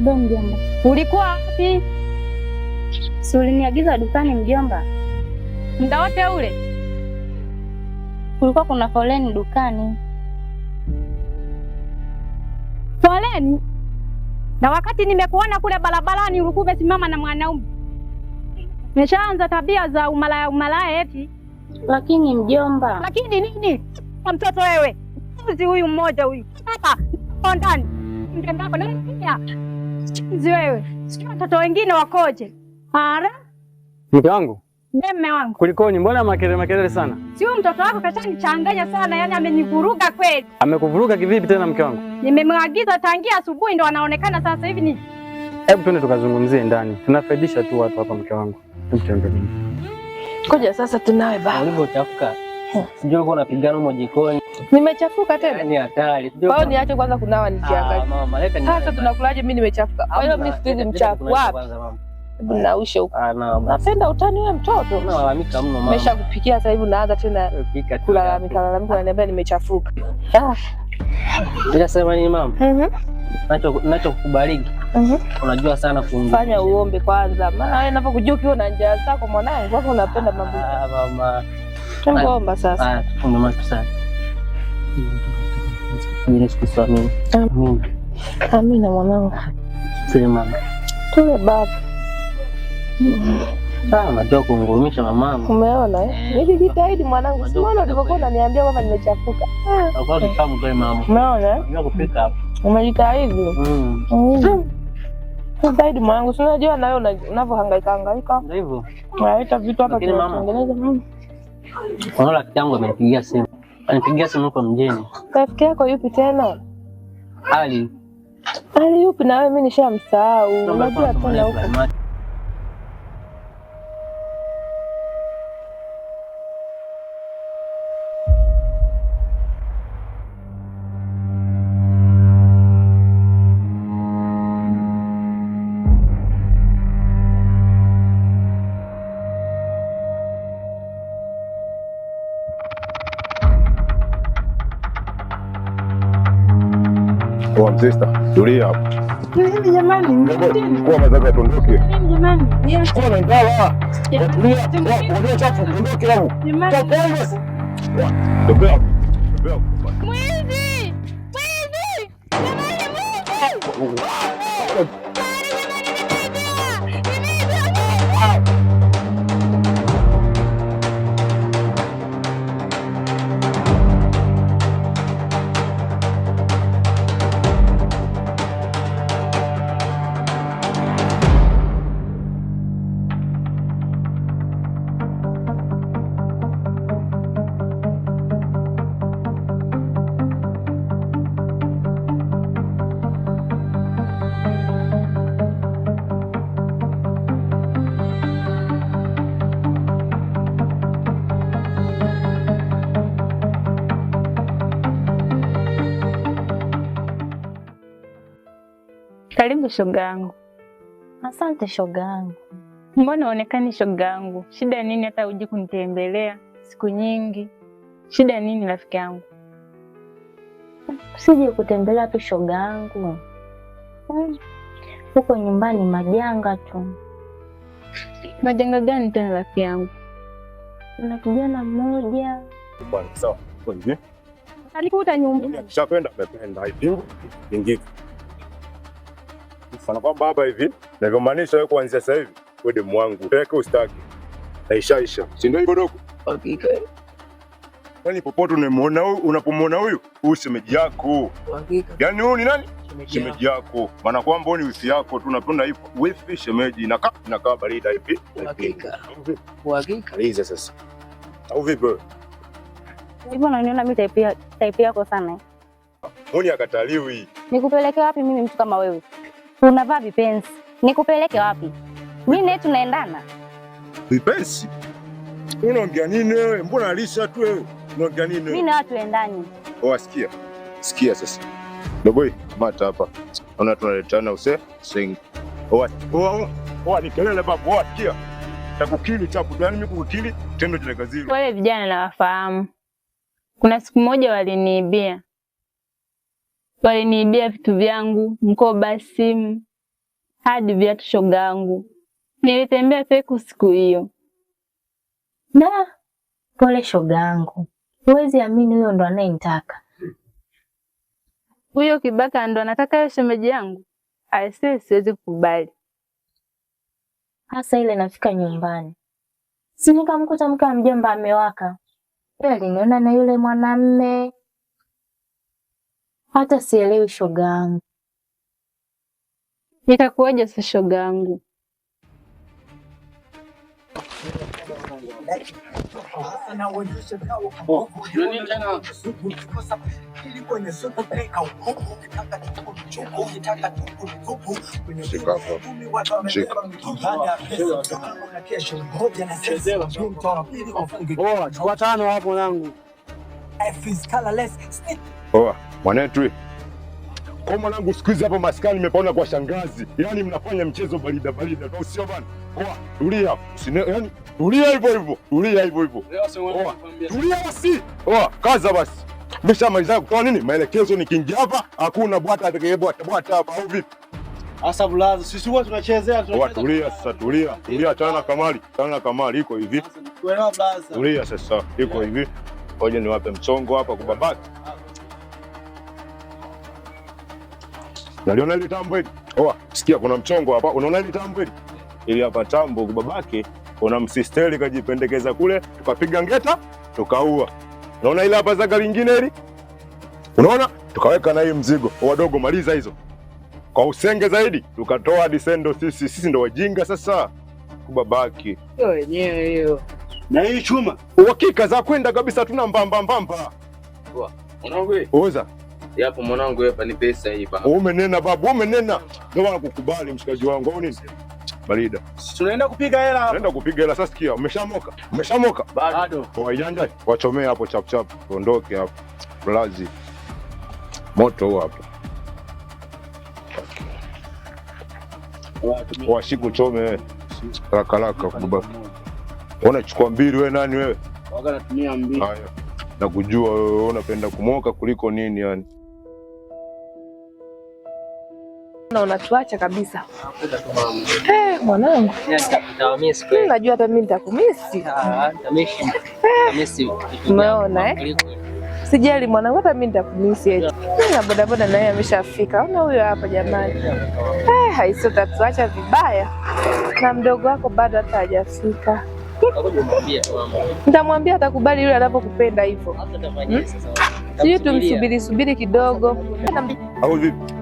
Ndio mjomba. Ulikuwa wapi? Si uliniagiza dukani mjomba. Muda wote ule? Kulikuwa kuna foleni dukani. Foleni? Na wakati nimekuona kule barabarani ulikuwa umesimama na mwanaume. Nimeshaanza tabia za umalaya eti. Lakini mjomba. Lakini nini? Mtoto wewe. Mzi huyu mmoja huyu. Hapa ndani. Mtenda wako nani? Mzi wewe. Sio watoto wengine wakoje? Ara? Mke wangu. Mume wangu. Kulikoni? Mbona makelele sana? Sio mtoto wako kashanichanganya sana, yani amenivuruga kweli. Amekuvuruga kivipi tena mke wangu? Nimemwagiza tangia asubuhi ndo anaonekana sasa hivi ni. Hebu twende tukazungumzie ndani. Tunafaidisha tu watu hapa mke wangu. Tumtende nini? Koja sasa tunawe baba. Ulivyochafuka. Sijui uko unapigana huko jikoni. Nimechafuka tena? Ni hatari. Kwa hiyo niache kwanza kunawa nikiangalia. Mama, leta ni. Sasa tunakulaje mimi nimechafuka? Kwa hiyo mimi sikizi mchafu wapi? Nausha huko. Napenda utani wewe mtoto. Unalalamika mno mama. Nimeshakupikia sasa hivi unaanza tena kulalamika unaniambia nimechafuka. Unasema nini mama? Nachokubariki. Unajua sana kuongea. Fanya uombe kwanza. Maana wewe unapokujua ukiwa na njaa zako mwanangu, wako unapenda mambo. Mama. Tuomba sasa. Tufunge macho sana. Yesu Kristo amina. Amina. Amina mwanangu. Sema. Tule baba. Unajua kuungurumisha mamangu. Umeona nilijitahidi mwanangu. Simuona ulivyokuwa unaniambia kwamba nimechafuka. Kwa hiyo kama kwa mama. Umeona? Unajua kupika hapo. Umejitahidi. Jitahidi mwanangu. Si unajua na wewe unavyohangaika. Ndio hivyo. Unaleta vitu hapa tunatengeneza. Unaona rafiki yangu amenipigia simu. Anipigia simu kwa mjini. Rafiki yako yupi tena? Ali. Ali yupi na wewe mimi nishamsahau. Unajua tena huko. Kwa sister, tulia hapo. Mimi jamani. Kwa mazaka tuondoke. Mimi jamani. Kwa na ngala. Tulia. Kwa chafu tuondoke hapo. Tokea. Tokea. Mwizi! Mwizi! Jamani mwizi! Karibu shoga yangu. Asante shoga yangu. Mbona uonekani shoga yangu? Shida nini hata uje kunitembelea siku nyingi? Shida nini rafiki yangu? Sije kutembelea tu shoga yangu. Huko nyumbani majanga tu. Majanga gani tena rafiki yangu? Kuna kijana mmoja. Bwana sawa. Kwa hivi. Alikuta nyumbani. Akishapenda amependa hivi. Ingiki. Sana kwa baba hivi, na hivyo maanisha wewe kuanzia sasa hivi wewe demu wangu. Peke ustaki. Aisha. Si ndio hivyo dogo? Hakika. Yaani popote unamwona huyu, unapomwona huyu shemeji yako. Hakika. Yaani huyu ni nani? Shemeji yako. Maana kwamba huyu ni wifi yako, tunapenda hivyo. Wifi shemeji inakaa barida hivi. Hakika. Hakika. Aliza sasa. Au vipi wewe? Hivyo unaniona mimi type yako sana. Mbona akataliwi? Nikupeleke wapi mimi mtu kama wewe? Unavaa vipenzi. Nikupeleke wapi? Mimi na tunaendana. Vipenzi? Unaongea nini wewe? Mbona alisha tu wewe? Unaongea nini wewe? Mimi na watu endani. Sikia. Sikia sasa. Dogoi, mata hapa. Ona tunaletana sing. Ni kelele babu. Sikia. Takukili chapu. Yaani mimi kukili tendo jile kazini. Wale vijana nawafahamu. Kuna siku moja waliniibia vitu vyangu, mkoba, simu. hadi viatu shogangu. Nilitembea peku siku hiyo. Na pole shogangu. Huwezi amini huyo ndo anayenitaka. Huyo kibaka ndo anataka yeye shemeji yangu? Aisee, siwezi kukubali. Hasa ile nafika nyumbani. Si nikamkuta mke wa mjomba amewaka. Yeye aliniona na yule mwanamme. Hata sielewi shogangu. Nitakuwaje sasa shogangu? Chukua tano hapo mwanangu. Mwanetu. Kwa mwanangu siku hizi hapa maskani nimepaona kwa shangazi. Yaani mnafanya mchezo barida tu sio bana. Poa, tulia. Yaani tulia hivyo hivyo. Tulia hivyo hivyo. Tulia basi. Poa, kaza basi. Nimeshamaliza kutoa nini? Maelekezo nikiingia hapa hakuna bwata atakayebwata hapa au vipi? Asa bulazo, sisi huwa tunachezea. Tulia sasa, tulia. Tulia tena Kamali. Tena Kamali iko hivi. Kuelewa blaza. Tulia sasa, iko hivi. Ngoja niwape mchongo hapa kwa babaki. Naliona ile tambo hili. Sikia kuna mchongo hapa. Unaona ile tambo hili? Ili hapa tambo kwa babake kuna msisteri kajipendekeza kule, tukapiga ngeta, tukaua. Unaona ile hapa zaga lingine hili? Unaona? Tukaweka na hii mzigo. Wadogo maliza hizo. Kwa usenge zaidi, tukatoa disendo sisi ndo wajinga sasa. Kwa babake. Hiyo wenyewe hiyo. Na hii chuma. Uhakika za kwenda kabisa tuna mbamba. Mwanangu wewe. Oza. Yapo mwanangu hapa ni pesa hii baba. Umenena babu, umenena. Ndio maana kukubali mshikaji wangu. Au nini? Barida. Tunaenda kupiga hela hapa. Tunaenda kupiga hela sasa sikia. Umeshamoka? Bado. Waijanja, wachomea hapo chap. Tuondoke hapo. Blazi. Moto huo hapo. Washiku chome haraka kubaba. Unachukua mbili wewe nani wewe? Waga natumia mbili. Haya. Nakujua wewe unapenda kumoka kuliko nini yani. Na unatuacha kabisa. Mwanangu. Najua hata mimi nitakumisi. Umeona Sijali mwanangu, hata mimi nitakumisi eti. Na bodaboda naye ameshafika. Ona huyo hapa jamani. Haisi utatuacha vibaya. Na mdogo wako bado hata hajafika. Nitamwambia atakubali yule anapokupenda hivyo. Sijui tumsubiri kidogo. Au vipi?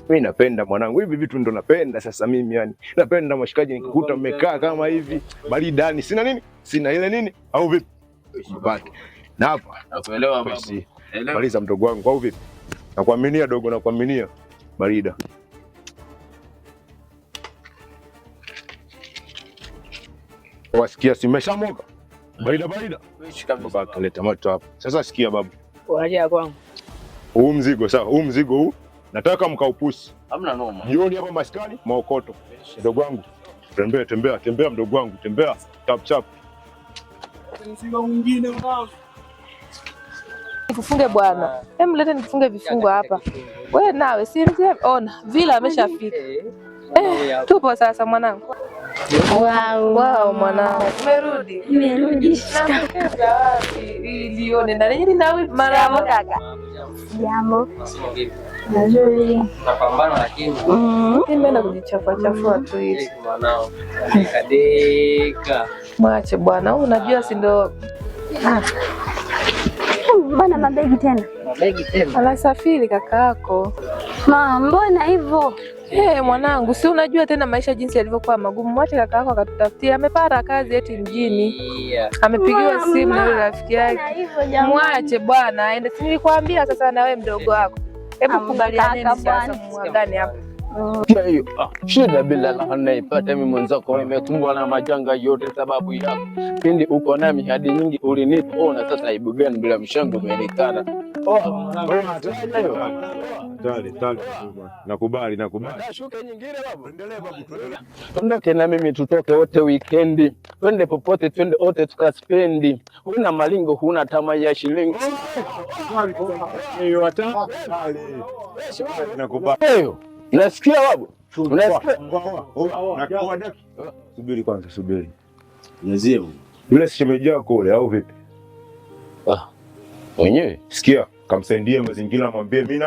Mimi napenda mwanangu, hivi vitu ndo napenda sasa mimi yani. Napenda mashikaji nikikuta mmekaa kama hivi, baridani, sina nini? Sina ile nini? Au vipi? Baki. Na hapa. Nakuelewa baba. Maliza mdogo wangu, au vipi? Nakuaminia dogo, nakuaminia. Barida. Wasikia simeshamoka? Barida. Baba leta moto hapa. Sasa sikia babu. Waje kwangu. Huu mzigo sawa, huu mzigo huu nataka mkaupusi. Hamna noma. Jioni hapa maskani, maokoto. Mdogo wangu. Tembea mdogo wangu, tembea. Chap. Mzigo mwingine unao. Nifunge bwana. Leta nifunge vifungo hapa. Wewe nawe si mzee, ona vile ameshafika. Tupo sasa mwanangu. Wow mwanangu. Umerudi? Nimerudi. Ilione na nini nawe mara kaka. Jambo. Nzuri. Napambana lakini Nimeenda kujichafua tu hivi. mwanao. Kadeka. Mwache bwana, unajua si ndo Mbona mabegi tena? Mabegi tena. anasafiri kaka yako. Mama, mbona hivyo? Mwanangu, si unajua tena maisha jinsi yalivyokuwa magumu. Mwache kaka yako akatutafutia, amepata kazi eti mjini. Amepigiwa simu na yule rafiki yake. Mwache bwana aende. Si nilikwambia sasa na wewe mdogo wako. Hebu kubalianeni sasa muagane hapa. Hiyo shida bila laana naipata mimi mwenzako, nimekumbwa na majanga yote sababu yako. Pindi uko na mihadi nyingi ulinipa, na sasa aibu gani bila mshango umeonekana. Nakubali. Shuka nyingine babu. Endelee babu. Tuondoke na mimi tutoke wote weekendi. Twende popote, twende wote tukaspendi. Huna malingo, huna tamaa ya shilingi. Nakubali. Nasikia babu. Subiri kwanza, subiri. Yule shemeji yako ule au vipi? Mwenyewe sikia, kamsaidie mazingira, mwambie mimi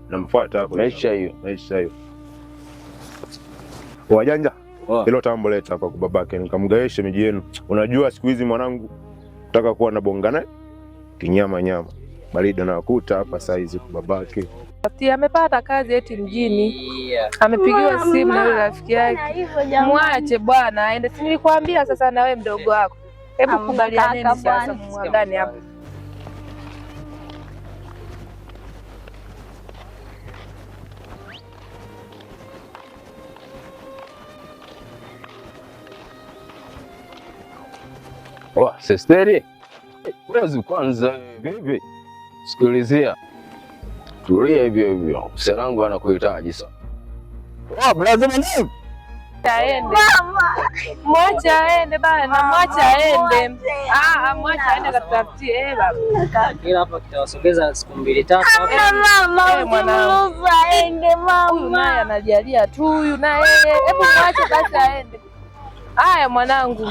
namfuata hapo. Naisha hiyo. Wajanja. Hilo tambo leta hapa kwa babake nikamgaie shemeji yenu. Unajua siku hizi mwanangu nataka kuwa na bongana kinyama. Baridi na kuta hapa saizi kwa babake. Amepata kazi eti mjini. Amepigiwa simu na yule rafiki yake. Mwache bwana aende. Si nilikwambia sasa na wewe mdogo wako. Hebu kubalianeni sasa muagane hapo. Sisteri, kwanza vipi? Sikilizia, tulia hivyo. Mserangu anakuhitaji sana. Brother mwanangu. Aende. Mwache aende bana, mwache aende. Mwache aende katafutie baba. Kila hapa kitawasogeza siku 2-3 hapo. Mama, aende mama. Huyu naye anajalia tu huyu naye. Hebu mwache basi aende. Haya mwanangu,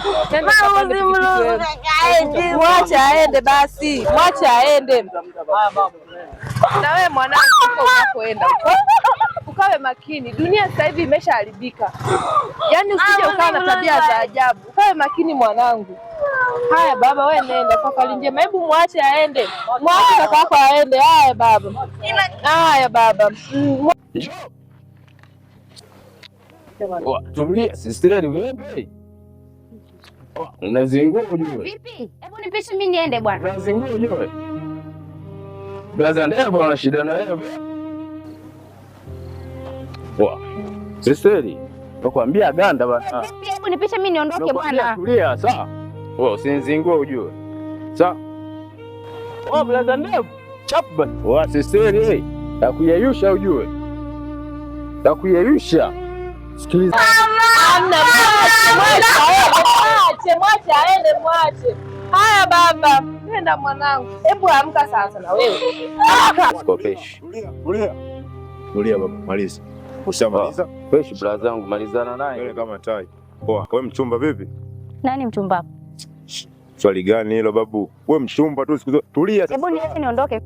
mwache aende basi, mwache aende. Na wewe mwanangu, unapoenda ukawe makini, dunia sasa hivi imeshaharibika. Yaani usije ukawa na tabia za ajabu, ukawe makini mwanangu. Haya baba, wewe nenda safari njema. Hebu mwache aende, mwache kakako aende. Haya baba. Tulia, sisteri wewe. Unazingua ujue. Vipi? Hebu nipishe mimi niende bwana. Unazingua ujue. Brother ndio ana shida na wewe. Sisteri, nakwambia ganda bwana. Vipi? Hebu nipishe mimi niondoke bwana. Tulia, sawa? Usinizingua ujue. Sawa? Brother ndio. Chapa. Sisteri, takuyeyusha ujue. Takuyeyusha. Sikiliza. Mwache aende. Haya baba, nenda mwanangu. Hebu amka sasa na wewe. Sikopeshi. Tulia baba, maliza. Ushamaliza? Peshi brother zangu, malizana naye. Wewe kama tai. Poa, wewe mchumba vipi? Nani mchumba? Swali gani hilo babu? Wewe mchumba tu siku zote. Tulia sasa. Hebu niache niondoke.